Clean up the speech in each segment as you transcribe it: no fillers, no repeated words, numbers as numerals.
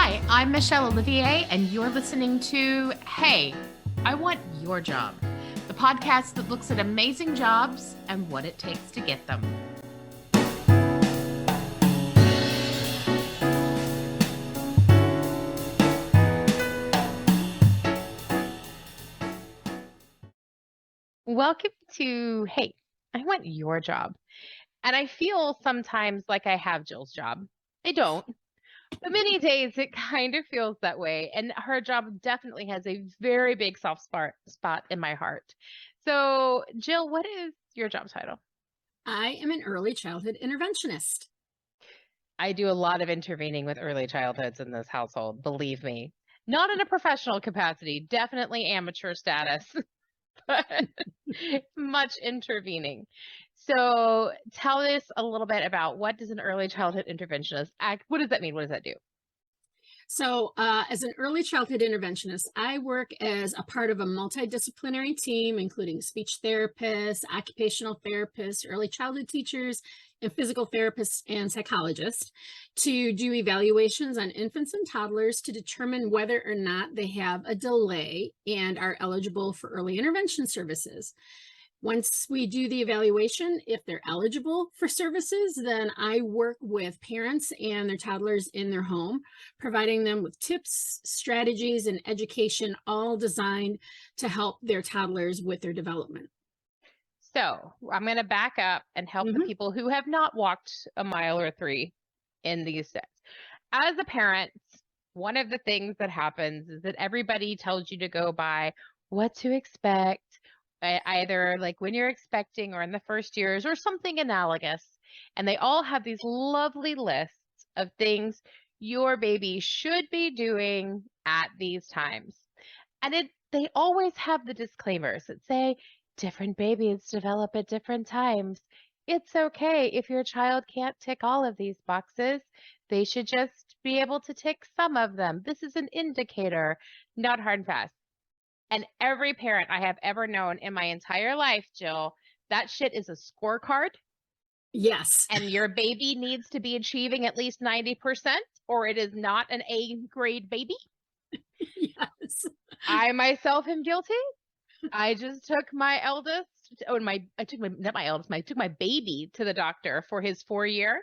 Hi, I'm Michelle Olivier, and you're listening to Hey, I Want Your Job, the podcast that looks at amazing jobs and what it takes to get them. Welcome to Hey, I Want Your Job. And I feel sometimes like I have Jill's job. I don't. But many days it kind of feels that way. And her job definitely has a very big soft spot in my heart. So, Jill, what is your job title? I am an early childhood interventionist. I do a lot of intervening with early childhoods in this household, believe me. Not in a professional capacity, definitely amateur status, but much intervening. So, tell us a little bit about what does an early childhood interventionist act? What does that mean? What does that do? So, as an early childhood interventionist, I work as a part of a multidisciplinary team, including speech therapists, occupational therapists, early childhood teachers, and physical therapists and psychologists to do evaluations on infants and toddlers to determine whether or not they have a delay and are eligible for early intervention services. Once we do the evaluation, if they're eligible for services, then I work with parents and their toddlers in their home, providing them with tips, strategies, and education, all designed to help their toddlers with their development. So I'm going to back up and help the people who have not walked a mile or three in these steps. As a parent, one of the things that happens is that everybody tells you to go by what to expect, either like when you're expecting or in the first years or something analogous. And they all have these lovely lists of things your baby should be doing at these times. And they always have the disclaimers that say different babies develop at different times. It's okay if your child can't tick all of these boxes. They should just be able to tick some of them. This is an indicator, not hard and fast. And every parent I have ever known in my entire life, Jill, that shit is a scorecard. Yes. And your baby needs to be achieving at least 90%, or it is not an A grade baby. Yes. I myself am guilty. I just took my eldest, I took my baby to the doctor for his 4-year.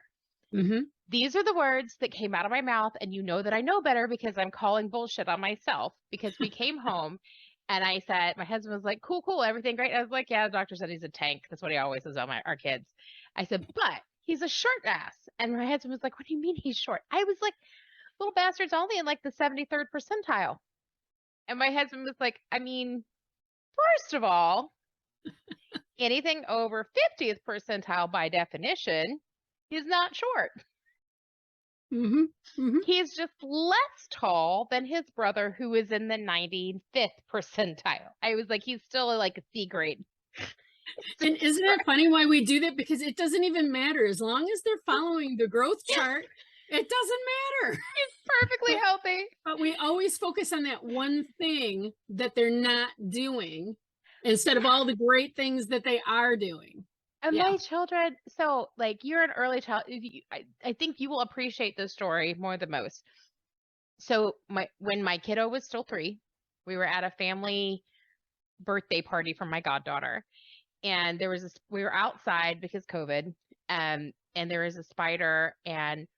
These are the words that came out of my mouth, and you know that I know better because I'm calling bullshit on myself, because we came home and I said, my husband was like, cool, everything great. I was like, yeah, the doctor said he's a tank. That's what he always says about our kids. I said, but he's a short ass. And my husband was like, what do you mean he's short? I was like, little bastard's only in like the 73rd percentile. And my husband was like, I mean, first of all, anything over 50th percentile by definition is not short. He's just less tall than his brother, who is in the 95th percentile. I was like, he's still like a C grade. And isn't it funny why we do that? Because it doesn't even matter. As long as they're following the growth chart, it doesn't matter. He's perfectly healthy. But we always focus on that one thing that they're not doing instead of all the great things that they are doing. And my children, so like you're an early child. I think you will appreciate this story more than most. So when my kiddo was still 3, we were at a family birthday party for my goddaughter. And we were outside because COVID, and there was a spider, and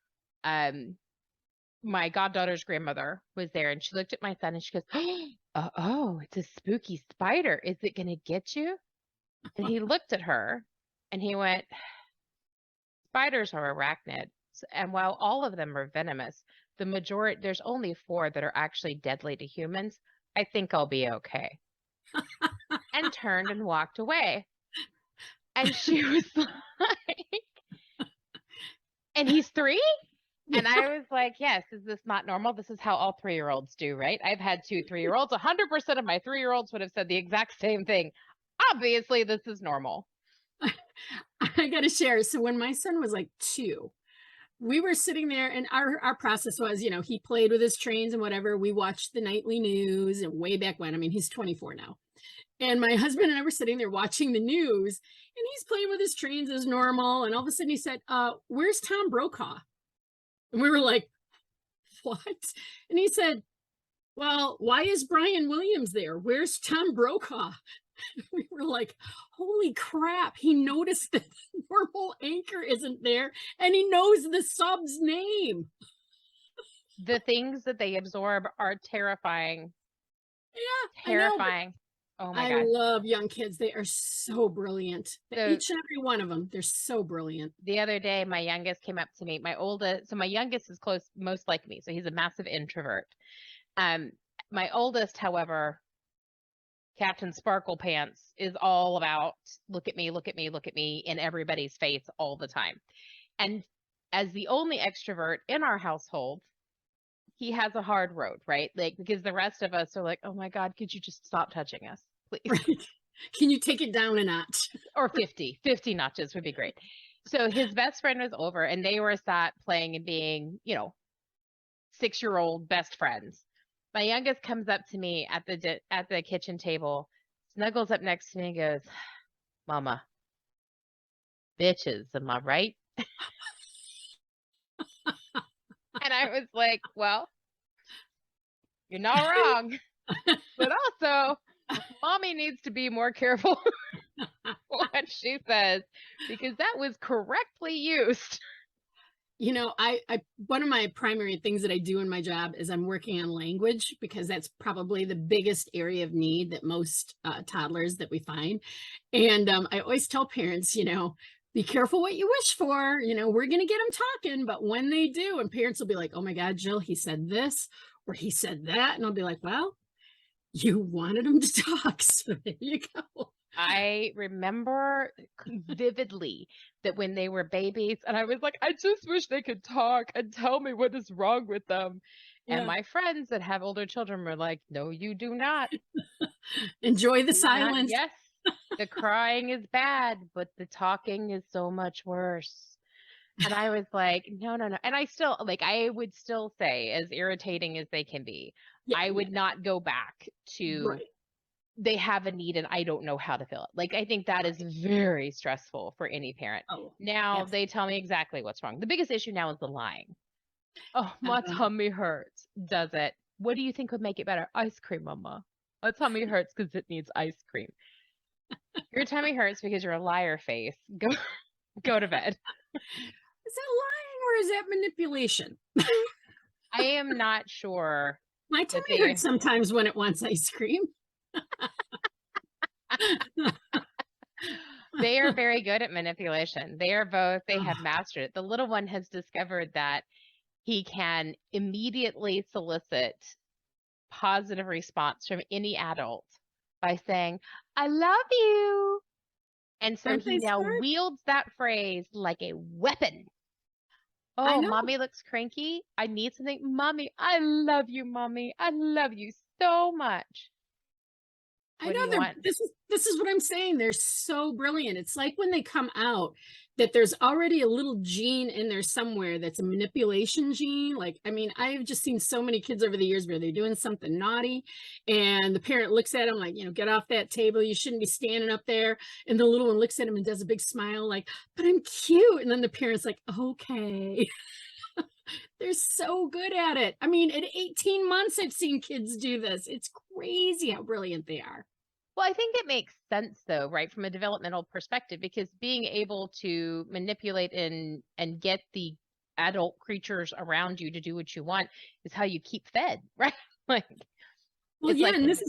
my goddaughter's grandmother was there, and she looked at my son and she goes, oh, it's a spooky spider. Is it going to get you? And he looked at her and he went, spiders are arachnids. And while all of them are venomous, there's only 4 that are actually deadly to humans. I think I'll be okay. And turned and walked away. And she was like, and he's 3? And I was like, yes, is this not normal? This is how all 3-year-olds do, right? I've had 2 3-year-olds. 100% of my 3-year-olds would have said the exact same thing. Obviously, this is normal. I got to share. So when my son was like 2, we were sitting there, and our process was, he played with his trains and whatever. We watched the nightly news, and way back when, I mean, he's 24 now. And my husband and I were sitting there watching the news, and he's playing with his trains as normal. And all of a sudden he said, where's Tom Brokaw? And we were like, what? And he said, well, why is Brian Williams there? Where's Tom Brokaw? We were like, holy crap. He noticed that the normal anchor isn't there and he knows the sub's name. The things that they absorb are terrifying. Yeah, Terrifying. Oh my I God. love young kids. They are so brilliant. So, each and every one of them, they're so brilliant. the other day, my youngest came up to me. My youngest is close, most like me. So he's a massive introvert. My oldest, however, Captain Sparkle Pants, is all about look at me, look at me, look at me in everybody's face all the time. And as the only extrovert in our household, he has a hard road, right? Like, because the rest of us are like, oh my God, could you just stop touching us, please? Right. Can you take it down a notch? Or 50 notches would be great. So his best friend was over and they were sat playing and being, 6-year-old best friends. My youngest comes up to me at the kitchen table, snuggles up next to me and goes, Mama, bitches, am I right? And I was like, well, you're not wrong. But also, Mommy needs to be more careful what she says, because that was correctly used. I one of my primary things that I do in my job is I'm working on language, because that's probably the biggest area of need that most toddlers that we find. And I always tell parents, be careful what you wish for. We're going to get them talking, but when they do, and parents will be like, oh my God, Jill, he said this or he said that. And I'll be like, well, you wanted them to talk. So there you go. I remember vividly that when they were babies, and I was like, I just wish they could talk and tell me what is wrong with them. Yeah. And my friends that have older children were like, no, you do not. Enjoy the silence. Yes, the crying is bad, but the talking is so much worse. And I was like, no. And I would still say, as irritating as they can be, Yeah, I would not go back to, right. they have a need and I don't know how to fill it. Like, I think that is very stressful for any parent. Oh, Now absolutely. they tell me exactly what's wrong. The biggest issue now is the lying. Oh, my tummy hurts. Does it? What do you think would make it better? Ice cream, Mama. My tummy hurts because it needs ice cream. Your tummy hurts because you're a liar face. Go to bed. Is that lying or is that manipulation? I am not sure. My tummy hurts sometimes when it wants ice cream. They are very good at manipulation. They have mastered it. The little one has discovered that he can immediately solicit positive response from any adult by saying, I love you. And so he now wields that phrase like a weapon. Oh, Mommy looks cranky. I need something. Mommy, I love you, Mommy. I love you so much. I know this is what I'm saying. They're so brilliant. It's like when they come out that there's already a little gene in there somewhere that's a manipulation gene. Like, I mean, I've just seen so many kids over the years where they're doing something naughty and the parent looks at them like, get off that table. You shouldn't be standing up there. And the little one looks at him and does a big smile like, but I'm cute. And then the parent's like, okay. They're so good at it. I mean, at 18 months, I've seen kids do this. It's crazy how brilliant they are. Well, I think it makes sense though, right? From a developmental perspective, because being able to manipulate and get the adult creatures around you to do what you want is how you keep fed, right? Like, well, yeah, and this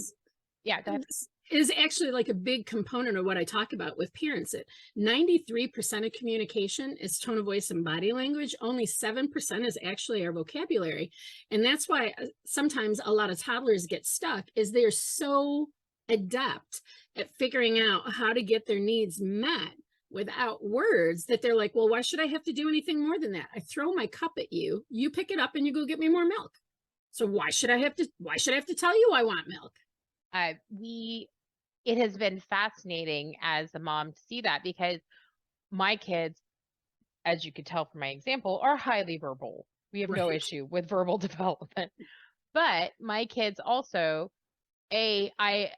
is actually like a big component of what I talk about with parents. That 93% of communication is tone of voice and body language. Only 7% is actually our vocabulary. And that's why sometimes a lot of toddlers get stuck, is they're so adept at figuring out how to get their needs met without words that they're like, well, why should I have to do anything more than that? I throw my cup at you, you pick it up and you go get me more milk. So why should I have to tell you I want milk? It has been fascinating as a mom to see that, because my kids, as you could tell from my example, are highly verbal. We have no issue with verbal development, but my kids also, I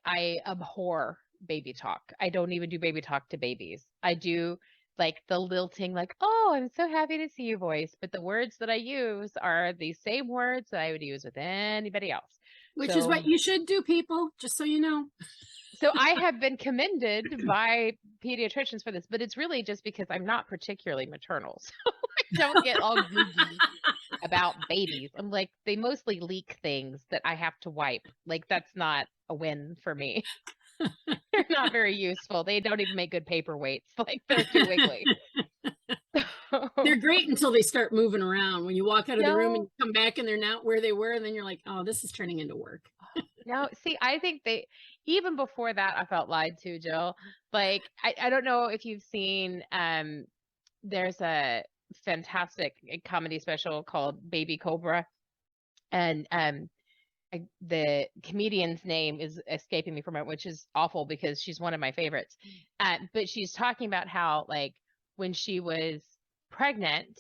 abhor baby talk. I don't even do baby talk to babies. I do like the lilting, like, oh, I'm so happy to see you voice. But the words that I use are the same words that I would use with anybody else. Which is what So, you should do, people, just so you know. so I have been commended by pediatricians for this, but it's really just because I'm not particularly maternal. So I don't get all googly about babies. I'm like, they mostly leak things that I have to wipe. Like, that's not a win for me. They're not very useful. They don't even make good paperweights. Like, they're too wiggly. They're great until they start moving around. When you walk out of the room and No, you come back and they're not where they were, and then you're like, oh, this is turning into work. no. See, I think even before that, I felt lied to, Jill. Like, I don't know if you've seen, there's a fantastic comedy special called Baby Cobra. And the comedian's name is escaping me from it, which is awful because she's one of my favorites. But she's talking about how, like, when she was pregnant,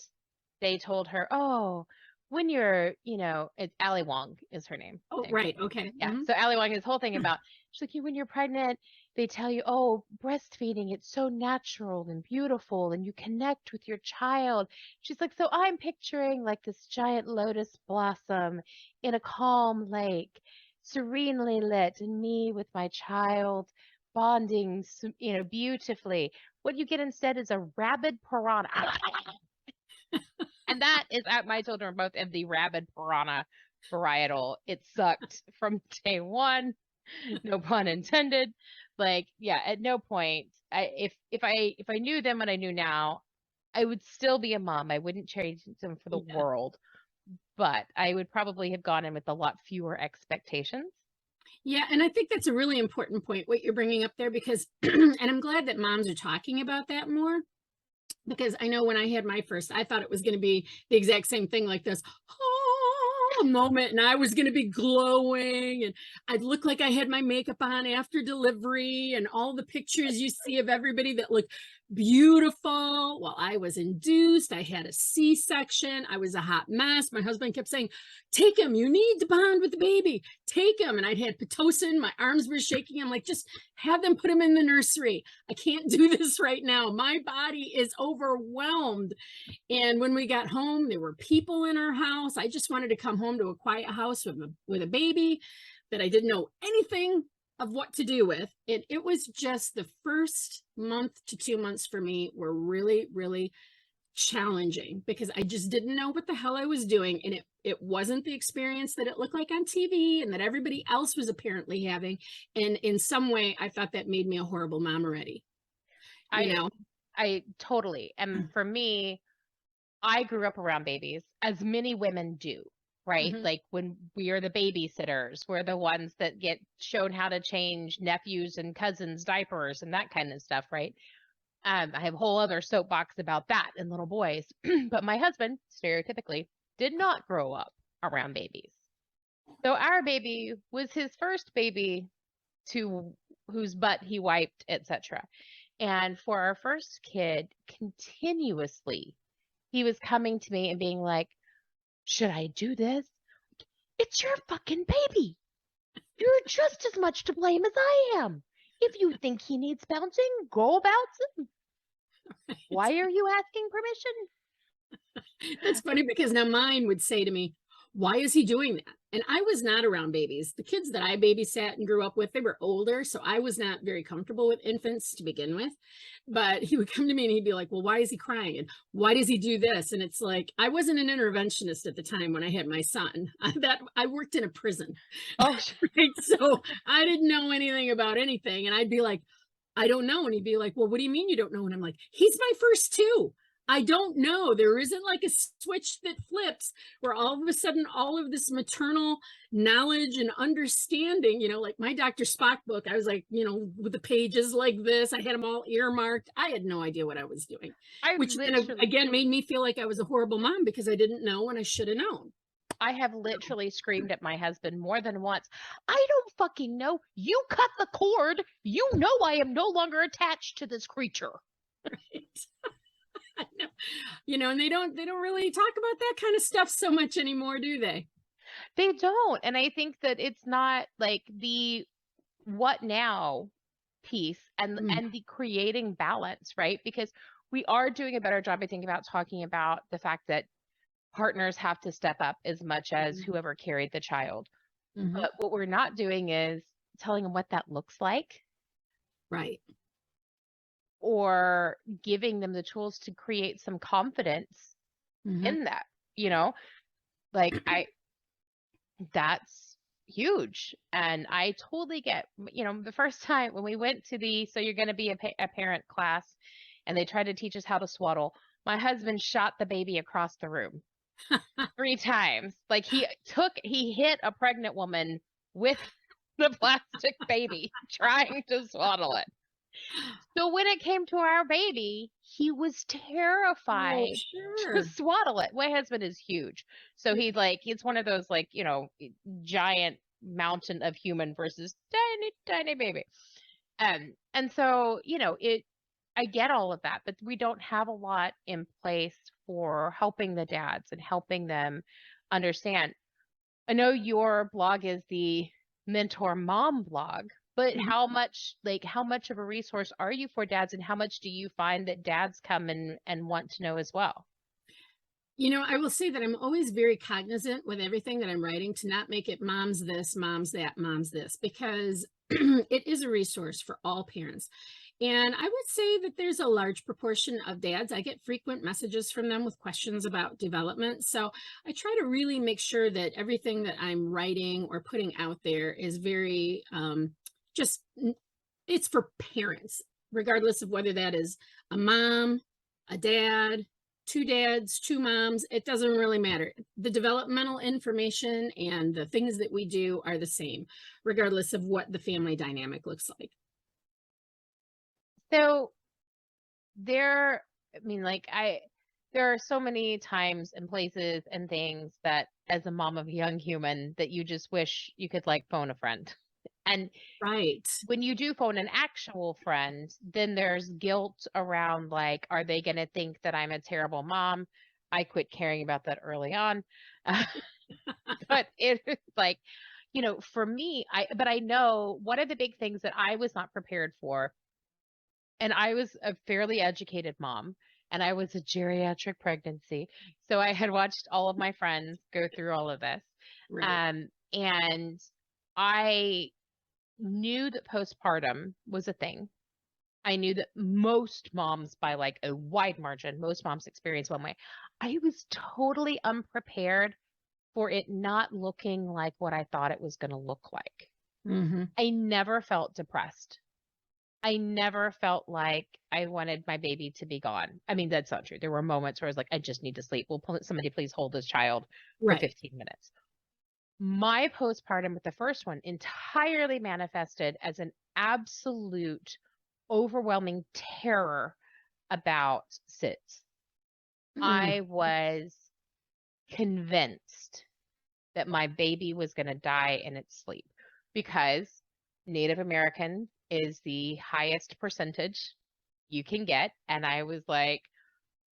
they told her, oh, when you're, it's Ali Wong is her name. Oh, Name. right. Okay. Yeah. So Ali Wong, this whole thing about, she's like, when you're pregnant, they tell you, oh, breastfeeding, it's so natural and beautiful and you connect with your child. She's like, so I'm picturing like this giant lotus blossom in a calm lake, serenely lit, and me with my child bonding, beautifully. What you get instead is a rabid piranha. And that is my children are both of the rabid piranha varietal. It sucked from day one. No pun intended. Like, yeah, at no point, if I knew them what I knew now, I would still be a mom. I wouldn't change them for the world, but I would probably have gone in with a lot fewer expectations. Yeah, and I think that's a really important point, what you're bringing up there, because, and I'm glad that moms are talking about that more, because I know when I had my first, I thought it was going to be the exact same thing, like this moment, and I was going to be glowing, and I'd look like I had my makeup on after delivery, and all the pictures you see of everybody that look beautiful. Well, I was induced. I had a C-section. I was a hot mess. My husband kept saying, take him. You need to bond with the baby. Take him. And I'd had Pitocin. My arms were shaking. I'm like, just have them put him in the nursery. I can't do this right now. My body is overwhelmed. And when we got home, there were people in our house. I just wanted to come home to a quiet house with a baby that I didn't know anything of what to do with. And it was just the first month to 2 months for me were really, really challenging because I just didn't know what the hell I was doing. And it wasn't the experience that it looked like on TV and that everybody else was apparently having. And in some way, I thought that made me a horrible mom already. I totally. And for me, I grew up around babies, as many women do, right? Mhm. Like when we are the babysitters, we're the ones that get shown how to change nephews and cousins' diapers and that kind of stuff, right? I have a whole other soapbox about that in little boys. But my husband, stereotypically, did not grow up around babies. So our baby was his first baby to whose butt he wiped, etc. And for our first kid, continuously, he was coming to me and being like, should I do this? It's your fucking baby. You're just as much to blame as I am. If you think he needs bouncing, go bounce him. Why are you asking permission? That's funny because now mine would say to me, why is he doing that? And I was not around babies. The kids that I babysat and grew up with, they were older. So I was not very comfortable with infants to begin with. But he would come to me and he'd be like, well, why is he crying? And why does he do this? And it's like, I wasn't an interventionist at the time when I had my son. I worked in a prison. Oh, right? So I didn't know anything about anything. And I'd be like, I don't know. And he'd be like, well, what do you mean you don't know? And I'm like, he's my first two. I don't know. There isn't like a switch that flips where all of a sudden all of this maternal knowledge and understanding, like my Dr. Spock book, I was like, with the pages like this, I had them all earmarked. I had no idea what I was doing, which again made me feel like I was a horrible mom because I didn't know when I should have known. I have literally screamed at my husband more than once. I don't fucking know. You cut the cord. You know I am no longer attached to this creature. Right. And they don't really talk about that kind of stuff so much anymore, do they? They don't. And I think that it's not like the what now piece and the creating balance, right? Because we are doing a better job, I think, about talking about the fact that partners have to step up as much as Mhm. whoever carried the child. Mhm. But what we're not doing is telling them what that looks like Right. or giving them the tools to create some confidence Mhm. in that, you know? Like that's huge. And I totally get, the first time when we went to so you're going to be a parent class and they tried to teach us how to swaddle, my husband shot the baby across the room 3 times. Like he hit a pregnant woman with the plastic baby trying to swaddle it. So when it came to our baby, he was Oh, terrified to sure. swaddle it. My husband is huge. So Yeah. it's one of those giant mountain of human versus tiny, tiny baby. And so, I get all of that, but we don't have a lot in place for helping the dads and helping them understand. I know your blog is the mentor mom blog, but Mhm. how much of a resource are you for dads and how much do you find that dads come and want to know as well? I will say that I'm always very cognizant with everything that I'm writing to not make it moms this, moms that, moms this, because it is a resource for all parents. And I would say that there's a large proportion of dads. I get frequent messages from them with questions about development. So I try to really make sure that everything that I'm writing or putting out there is very just, it's for parents, regardless of whether that is a mom, a dad, two dads, two moms, it doesn't really matter. The developmental information and the things that we do are the same, regardless of what the family dynamic looks like. So there, I mean, there are so many times and places and things that as a mom of a young human that you just wish you could phone a friend. And Right. when you do phone an actual friend, then there's guilt around are they going to think that I'm a terrible mom? I quit caring about that early on. But it's for me, but I know one of the big things that I was not prepared for, and I was a fairly educated mom, and I was a geriatric pregnancy. So I had watched all of my friends go through all of this. Right. And I knew that postpartum was a thing. I knew that most moms, by a wide margin, most moms experience one way. I was totally unprepared for it not looking like what I thought it was going to look like. Hmm. I never felt depressed. I never felt like I wanted my baby to be gone. I mean, that's not true. There were moments where I was like, I just need to sleep. Somebody please hold this child for Right. 15 minutes. My postpartum with the first one entirely manifested as an absolute overwhelming terror about SIDS. Mm. I was convinced that my baby was going to die in its sleep because Native American is the highest percentage you can get. And I was like,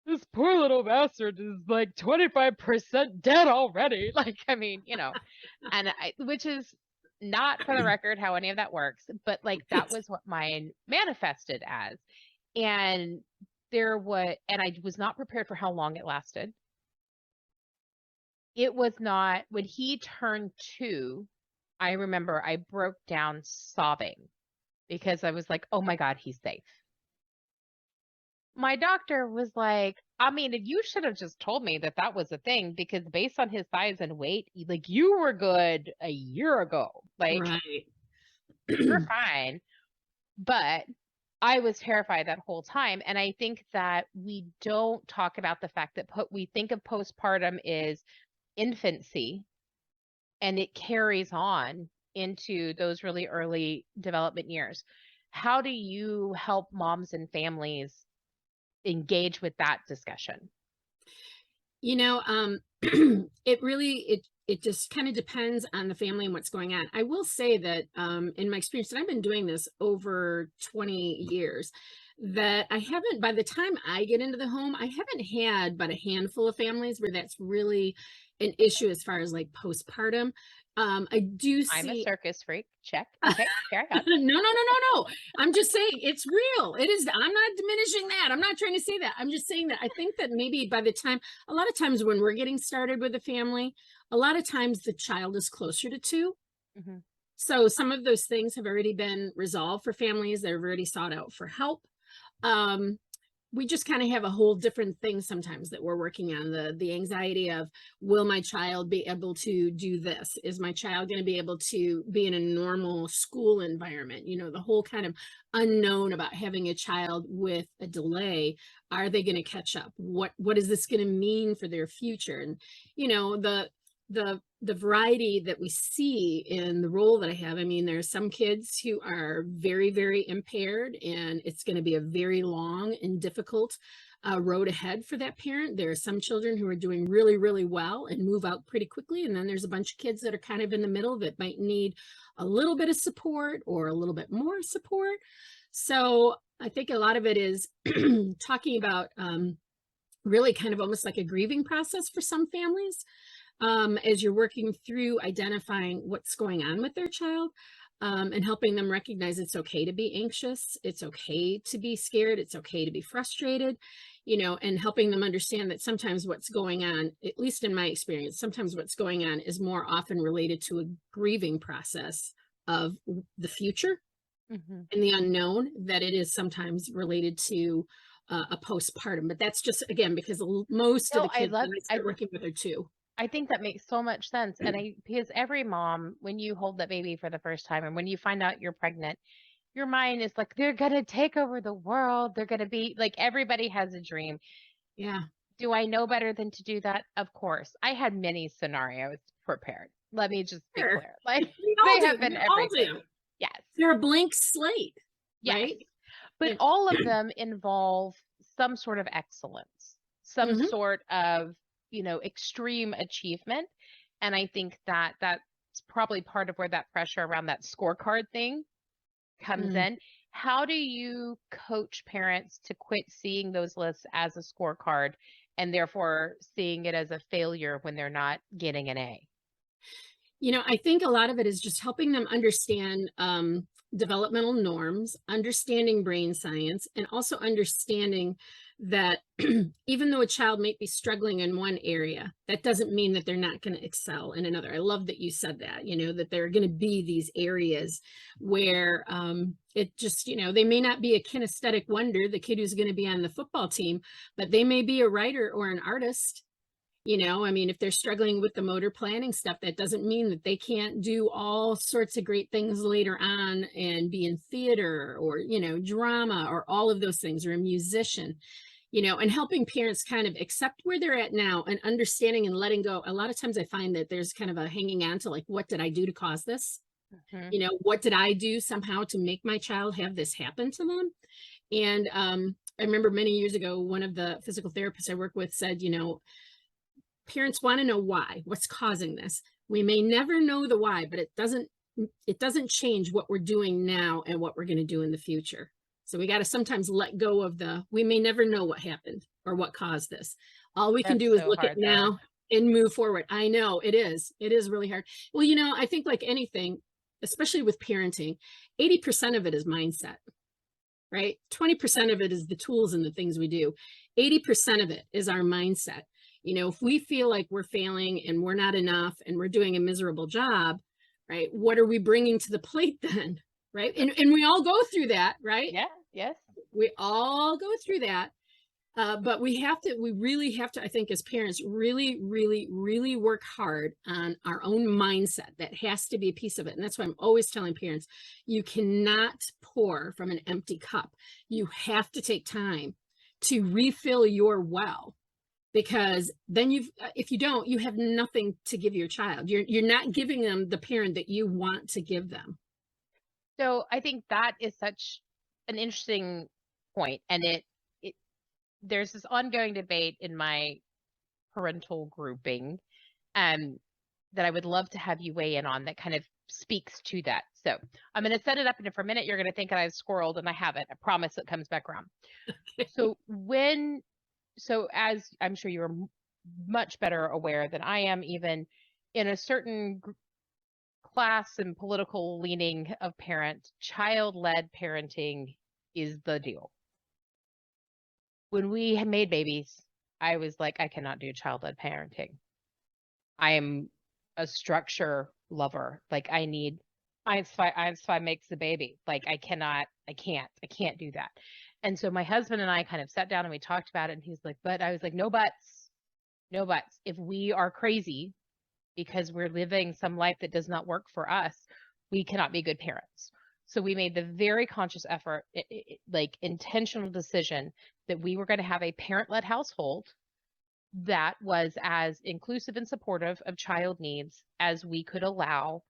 this poor little bastard is 25% dead already. I mean, which is not for the record how any of that works, but that Right. was what mine manifested as. And and I was not prepared for how long it lasted. It was not, when he turned 2, I remember I broke down sobbing because I was like, oh my God, he's safe. My doctor was like, I mean, you should have just told me that that was a thing because based on his size and weight, you were good a year ago. Right. You're fine. But I was terrified that whole time. And I think that we don't talk about the fact that we think of postpartum is infancy and it carries on into those really early development years. How do you help moms and families engage with that discussion? You know, it just kind of depends on the family and what's going on. I will say that in my experience, and I've been doing this over 20 years, that I haven't, by the time I get into the home, I haven't had but a handful of families where that's really an issue as far as like postpartum. I do I'm a see. circus freak. Check. Okay, carry on. No. I'm just saying it's real. It is. I'm not diminishing that. I'm not trying to say that. I'm just saying that I think that maybe by the time, a lot of times when we're getting started with a family, a lot of times the child is closer to 2. Mm-hmm. So some of those things have already been resolved for families that have already sought out for help. We just kind of have a whole different thing sometimes that we're working on, the anxiety of, will my child be able to do this? Is my child going to be able to be in a normal school environment? You know, the whole kind of unknown about having a child with a delay. Are they going to catch up? What is this going to mean for their future? And, you know, the variety that we see in the role that I have. I mean, there are some kids who are very, very impaired, and it's going to be a very long and difficult road ahead for that parent. There are some children who are doing really, really well and move out pretty quickly. And then there's a bunch of kids that are kind of in the middle that might need a little bit of support or a little bit more support. So I think a lot of it is talking about really kind of almost like a grieving process for some families. As you're working through identifying what's going on with their child, and helping them recognize it's okay to be anxious, it's okay to be scared, it's okay to be frustrated, you know, and helping them understand that sometimes what's going on, at least in my experience, sometimes what's going on is more often related to a grieving process of the future and the unknown, that it is sometimes related to a postpartum. But that's just, again, because most of the kids that I start working with are 2. I think that makes so much sense. And because every mom, when you hold that baby for the first time and when you find out you're pregnant, your mind is like, they're going to take over the world. They're going to be like, everybody has a dream. Yeah. Do I know better than to do that? Of course. I had many scenarios prepared. Let me just be clear. Like, they have been everything. Yes. They're a blank slate. Yes. Right. But all of them involve some sort of excellence, some sort of, you know, extreme achievement. And I think that that's probably part of where that pressure around that scorecard thing comes in. How do you coach parents to quit seeing those lists as a scorecard and therefore seeing it as a failure when they're not getting an A? You know, I think a lot of it is just helping them understand developmental norms, understanding brain science, and also understanding that even though a child might be struggling in one area, that doesn't mean that they're not going to excel in another. I love that you said that, you know, that there are going to be these areas where it just, you know, they may not be a kinesthetic wonder, the kid who's going to be on the football team, but they may be a writer or an artist. You know, I mean, if they're struggling with the motor planning stuff, that doesn't mean that they can't do all sorts of great things later on and be in theater or, you know, drama or all of those things, or a musician, you know, and helping parents kind of accept where they're at now and understanding and letting go. A lot of times I find that there's kind of a hanging on to like, what did I do to cause this? You know, what did I do somehow to make my child have this happen to them? And I remember many years ago, one of the physical therapists I work with said, you know, parents want to know why, what's causing this. We may never know the why, but it doesn't change what we're doing now and what we're going to do in the future. So we got to sometimes let go of we may never know what happened or what caused this. All we can do is look at now and move forward. I know it is really hard. Well, you know, I think like anything, especially with parenting, 80% of it is mindset, right? 20% of it is the tools and the things we do. 80% of it is our mindset. You know, if we feel like we're failing and we're not enough and we're doing a miserable job, right? What are we bringing to the plate then? Right. And we all go through that, right? Yeah. Yes. We all go through that. But we really have to, I think, as parents, really, really, really work hard on our own mindset. That has to be a piece of it. And that's why I'm always telling parents, you cannot pour from an empty cup. You have to take time to refill your well. Because then if you don't, you have nothing to give your child. You're not giving them the parent that you want to give them. So I think that is such an interesting point. And there's this ongoing debate in my parental grouping that I would love to have you weigh in on that kind of speaks to that. So I'm going to set it up, and for a minute, you're going to think I've squirreled, and I haven't. I promise it comes back around. Okay. So as I'm sure you're much better aware than I am, even in a certain class and political leaning of parent, child-led parenting is the deal. When we made babies, I was like, I cannot do child-led parenting. I am a structure lover. Like I need Einstein makes the baby. Like I can't do that. And so my husband and I kind of sat down and we talked about it, and he's like, but I was like, no buts, no buts. If we are crazy because we're living some life that does not work for us, we cannot be good parents. So we made the very conscious effort, like intentional decision, that we were going to have a parent-led household that was as inclusive and supportive of child needs as we could allow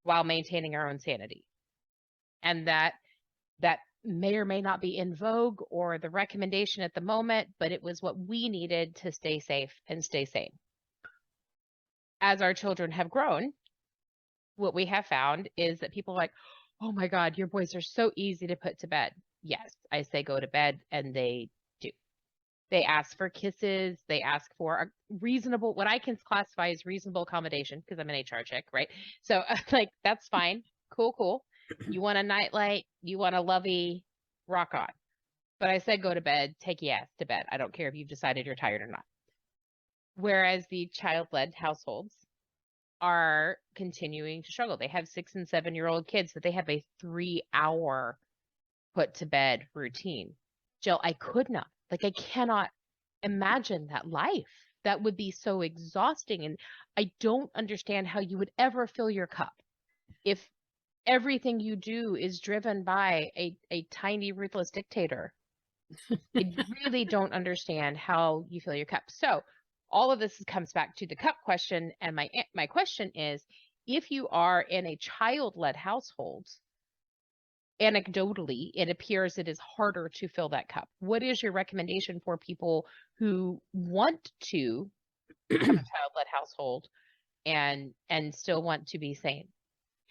while maintaining our own sanity. And that may or may not be in vogue or the recommendation at the moment, but it was what we needed to stay safe and stay sane. As our children have grown, what we have found is that people are like, oh my God, your boys are so easy to put to bed. Yes, I say go to bed, and they do. They ask for kisses. They ask for a reasonable, what I can classify as reasonable accommodation, because I'm an HR chick, right? So like, that's fine. Cool. You want a nightlight, you want a lovey, rock on. But I said go to bed, take your ass to bed. I don't care if you've decided you're tired or not. Whereas the child-led households are continuing to struggle. They have 6 and 7-year-old kids, but they have a 3-hour put to bed routine. Jill, I could not. Like, I cannot imagine that life. That would be so exhausting. And I don't understand how you would ever fill your cup if everything you do is driven by a tiny, ruthless dictator. I really don't understand how you fill your cup. So all of this comes back to the cup question. And my question is, if you are in a child-led household, anecdotally, it appears it is harder to fill that cup. What is your recommendation for people who want to have a child-led household and still want to be sane,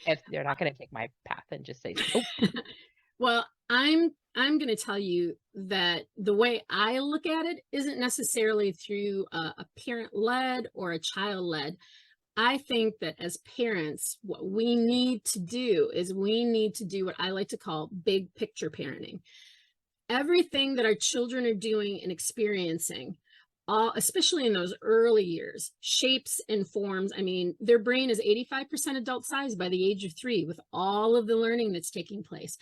if they're not going to take my path and just say, oh. Well, I'm going to tell you that the way I look at it isn't necessarily through a parent-led or a child-led. I think that as parents, what we need to do is we need to do what I like to call big picture parenting. Everything that our children are doing and experiencing, especially in those early years, shapes and forms. I mean, their brain is 85% adult size by the age of 3 with all of the learning that's taking place.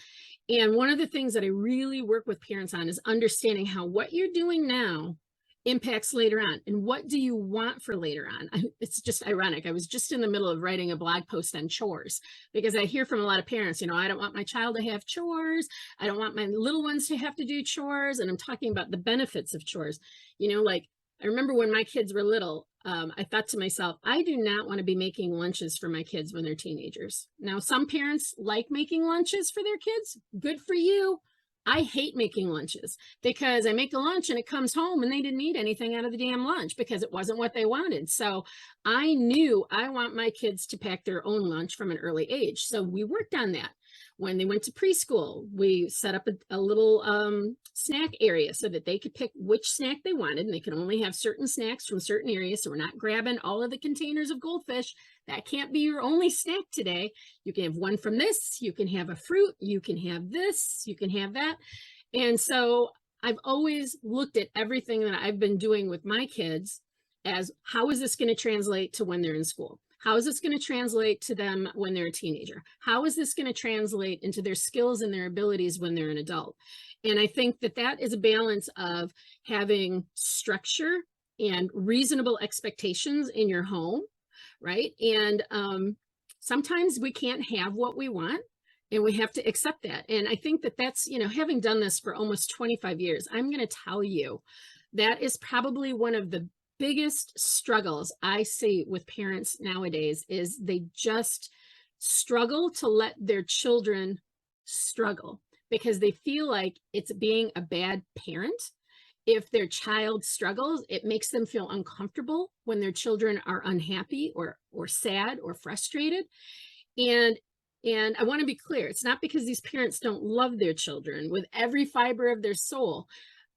And one of the things that I really work with parents on is understanding how what you're doing now impacts later on, and what do you want for later on. It's just ironic. I was just in the middle of writing a blog post on chores, because I hear from a lot of parents, I don't want my child to have chores. I don't want my little ones to have to do chores. And I'm talking about the benefits of chores. Like I remember when my kids were little, I thought to myself, I do not want to be making lunches for my kids when they're teenagers. Now, some parents like making lunches for their kids. Good for you. I hate making lunches, because I make a lunch and it comes home and they didn't eat anything out of the damn lunch because it wasn't what they wanted. So I knew I want my kids to pack their own lunch from an early age. So we worked on that. When they went to preschool, we set up a little snack area so that they could pick which snack they wanted, and they can only have certain snacks from certain areas. So we're not grabbing all of the containers of goldfish. That can't be your only snack today. You can have one from this, you can have a fruit, you can have this, you can have that. And so I've always looked at everything that I've been doing with my kids as, how is this going to translate to when they're in school? How is this going to translate to them when they're a teenager? How is this going to translate into their skills and their abilities when they're an adult? And I think that that is a balance of having structure and reasonable expectations in your home, right? And sometimes we can't have what we want, and we have to accept that. And I think that that's, having done this for almost 25 years, I'm going to tell you that is probably one of the biggest struggles I see with parents nowadays, is they just struggle to let their children struggle, because they feel like it's being a bad parent. If their child struggles, it makes them feel uncomfortable when their children are unhappy or sad or frustrated. And I want to be clear, it's not because these parents don't love their children with every fiber of their soul.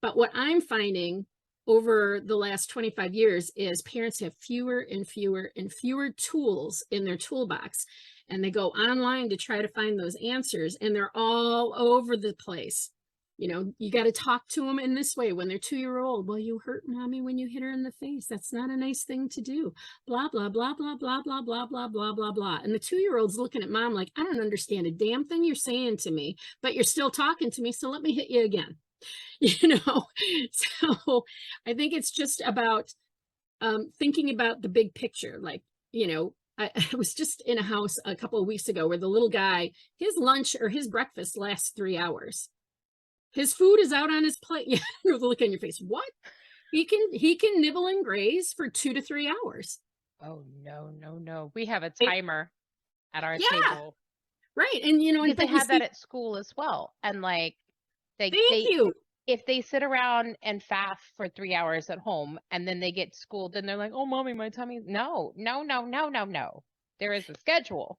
But what I'm finding over the last 25 years is parents have fewer and fewer and fewer tools in their toolbox. And they go online to try to find those answers, and they're all over the place. You know, you got to talk to them in this way when they're 2-year-old. Well, you hurt mommy when you hit her in the face. That's not a nice thing to do. Blah, blah, blah, blah, blah, blah, blah, blah, blah, blah, blah. And the 2-year-old's looking at mom like, I don't understand a damn thing you're saying to me, but you're still talking to me. So let me hit you again. You know, so I think it's just about thinking about the big picture. Like, you know, I was just in a house a couple of weeks ago where the little guy, his lunch or his breakfast lasts 3 hours. His food is out on his plate. Yeah, the look on your face. What? He can nibble and graze for 2 to 3 hours. Oh, no, no, no. We have a It- timer at our yeah, table. right. And you know, Because they but you have that see, at school as well. And like thank they you. if they sit around and faff for 3 hours at home and then they get schooled and they're like, oh mommy, my tummy. No, no, no, no, no, no. There is a schedule.